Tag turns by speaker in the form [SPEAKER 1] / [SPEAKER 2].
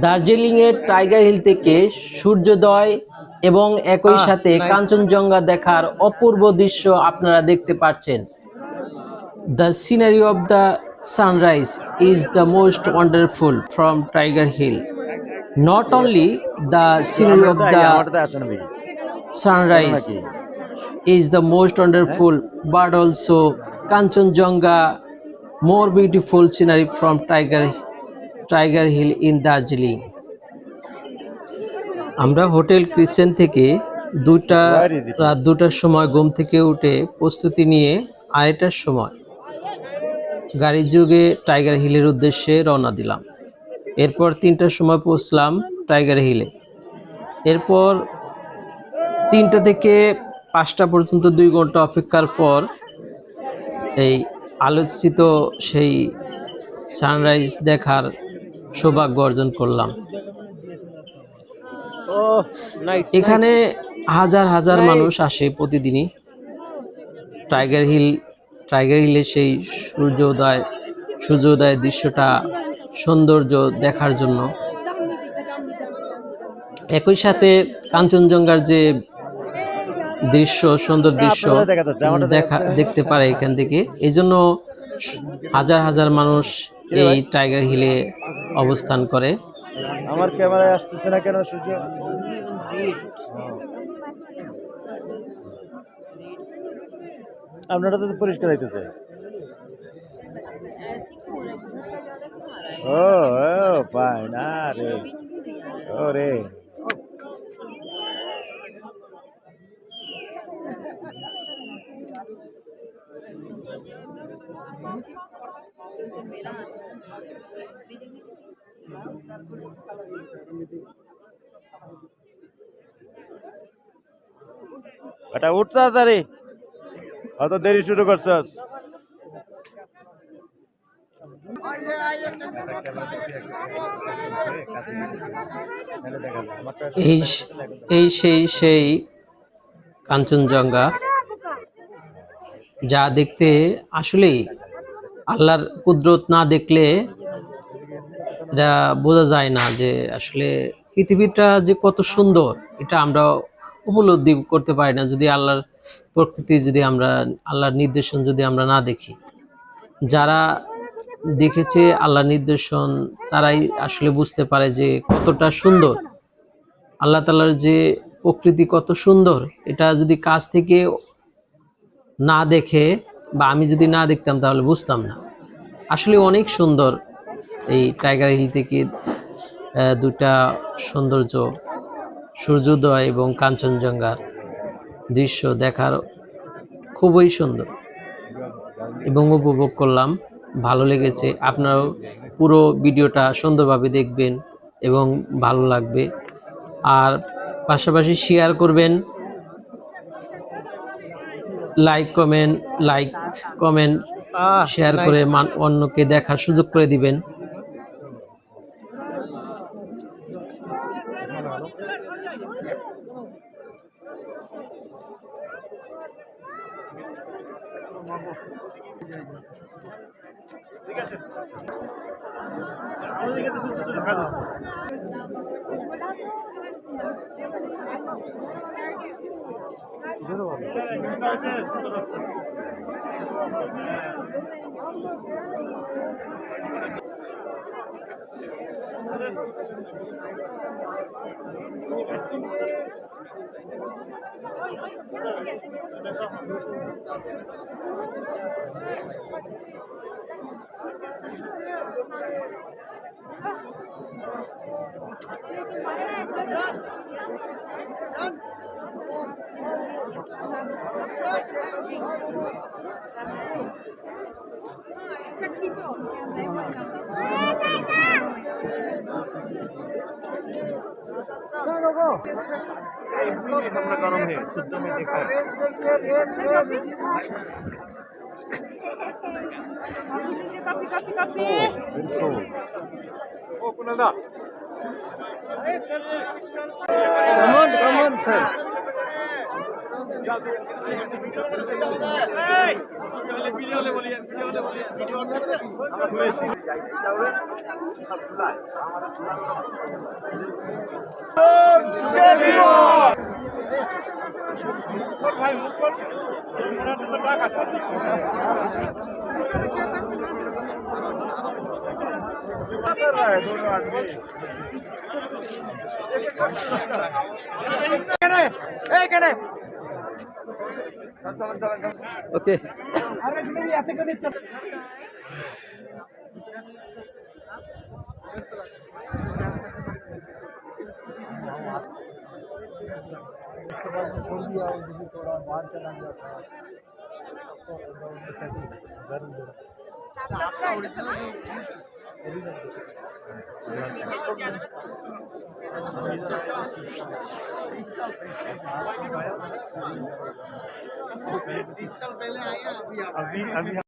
[SPEAKER 1] দার্জিলিংয়ের tiger hill থেকে সূর্যোদয় এবং একই সাথে কাঞ্চনজঙ্ঘা দেখার অপূর্ব দৃশ্য আপনারা দেখতে পাচ্ছেন। The scenery of the sunrise is the most wonderful from Tiger Hill. Not only the scenery of the sunrise is the most wonderful, but also Kanchenjunga more beautiful scenery from Tiger Hill in Darjeeling. আমরা hotel crescent থেকে রাত 2টার সময় ঘুম থেকে উঠে প্রস্তুতি নিয়ে 2:30টার সময় গাড়ির যোগে টাইগার হিলের উদ্দেশ্যে রওনা দিলাম। এরপর 3টার সময় পৌঁছলাম টাইগার হিলে। এরপর 3টা থেকে 5টা পর্যন্ত 2 ঘন্টা অপেক্ষার পর এই আলোচিত সেই সানরাইজ দেখার সৌভাগ্য অর্জন করলাম। এখানে হাজার হাজার মানুষ আসে প্রতিদিনই টাইগার হিলে সেই সূর্যোদয়ের দৃশ্যটা সৌন্দর্য দেখার জন্য। একই সাথে কাঞ্চনজঙ্ঘার যে সুন্দর দৃশ্য দেখতে পারে এখান থেকে। এই জন্য হাজার হাজার মানুষ এই টাইগার হিলে অবস্থান করে।
[SPEAKER 2] আমার ক্যামেরায় আসতেছে না কেন সূর্য? আপনারা তো পরিষ্কার হইতেছে। ও পাই না রে, ও রে এটা উঠ তাড়াতাড়ি, অত দেরি শুরু করছস।
[SPEAKER 1] সেই কাঞ্চনজঙ্ঘা যা দেখতে আসলেই আল্লাহর কুদরত না দেখলে এটা বোঝা যায় না যে আসলে পৃথিবীটা যে কত সুন্দর, এটা আমরা উপলব্ধি করতে পারি না যদি আল্লাহর প্রকৃতি, যদি আমরা আল্লাহর নির্দেশন যদি আমরা না দেখি। যারা দেখেছে আল্লাহর নির্দেশন তারাই আসলে বুঝতে পারে যে কতটা সুন্দর আল্লাহ তাআলার যে প্রকৃতি, কত সুন্দর। এটা যদি কাছ থেকে না দেখে বা আমি যদি না দেখতাম তাহলে বুঝতাম না। আসলে অনেক সুন্দর এই টাইগার হিল থেকে দুটা সৌন্দর্য, সূর্যোদয় এবং কাঞ্চনজঙ্ঘার দৃশ্য দেখার খুবই সুন্দর এবং উপভোগ করলাম, ভালো লেগেছে। আপনারাও পুরো ভিডিওটা সুন্দরভাবে দেখবেন এবং ভালো লাগবে। আর পাশাপাশি শেয়ার করবেন, লাইক কমেন্ট শেয়ার করে অন্যকে দেখার সুযোগ করে দিবেন।
[SPEAKER 2] Come on, sir.
[SPEAKER 1] ওকে
[SPEAKER 2] अभी